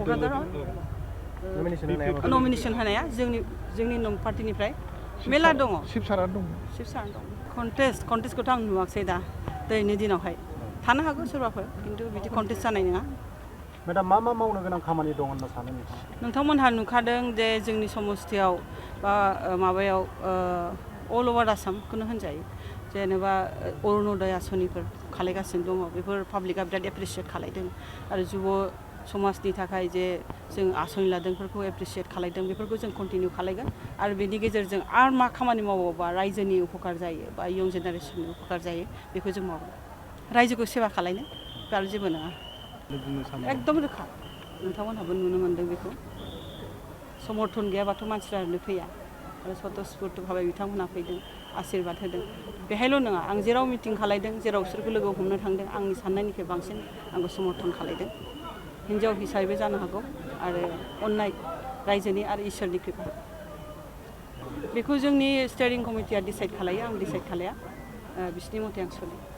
क'क्राझाराव नमिनेशन होनाया जोंनि पार्टिनिफ्राय मेला दङ शिबसारा दं कन्टेस्टखौथ' आं नुवाखै दा दिनैनि दिनावहाय थानो हागौ सोरबाफोर खिन्थु बिदि कन्टेस्ट जानाय नङा मेडाम मा मावनो गोनां खामानि दं होनना सानो नोंथांमोनहा नुखादों जे जोंनि समस्तियाव बा माबायाव अल ओभार आसामखौनो होनजायो जेनेबा अरुणोदय आसनिफोर खालायगासिनो दङ बेफोर पाब्लिकआ बिराद एप्रिसियेट खालायदों आरो जुब समाजनि थाखाय जे जों आसनि लादों बेफोरखौ एप्रिसियेट खालायदों बेफोरखौ जों कन्टिनिउ खालायगोन आरो बेनि गेजेरजों आरो मा खामानि मावोबा रायजोनि उपकार जायो बा इयं जेनेरेसननि उपकार जायो बेखौ जों मावगोन रायजोखौ सेवा खालायनो आरो जेबो नङा एकदम रोखा नोंथांमोनहाबो नुनो मोनदों बेखौ समर्थन गैयाबाथ' मानसिफ्रा ओरैनो फैया आरो स्वतस्फुर्त भाबै बिथांमोनहा फैदों आशीर्बाद होदों बेहायल' नङा आं जेराव मिटिं खालायदों जेराव बिसोरखौ लोगो हमनो थांदों आंनि साननायनिफ्राय बांसिन आंखौ समर्थन खालायदों हिन्जाव हिसाबै जानो हागौ आरो अननाय रायजोनि आरो इसोरनि कृपा बेखौ जोंनि स्टेरिं कमिटिया डिसाइड खालायो आं डिसाइड खालाया बिसिनि मथे आं सोलियो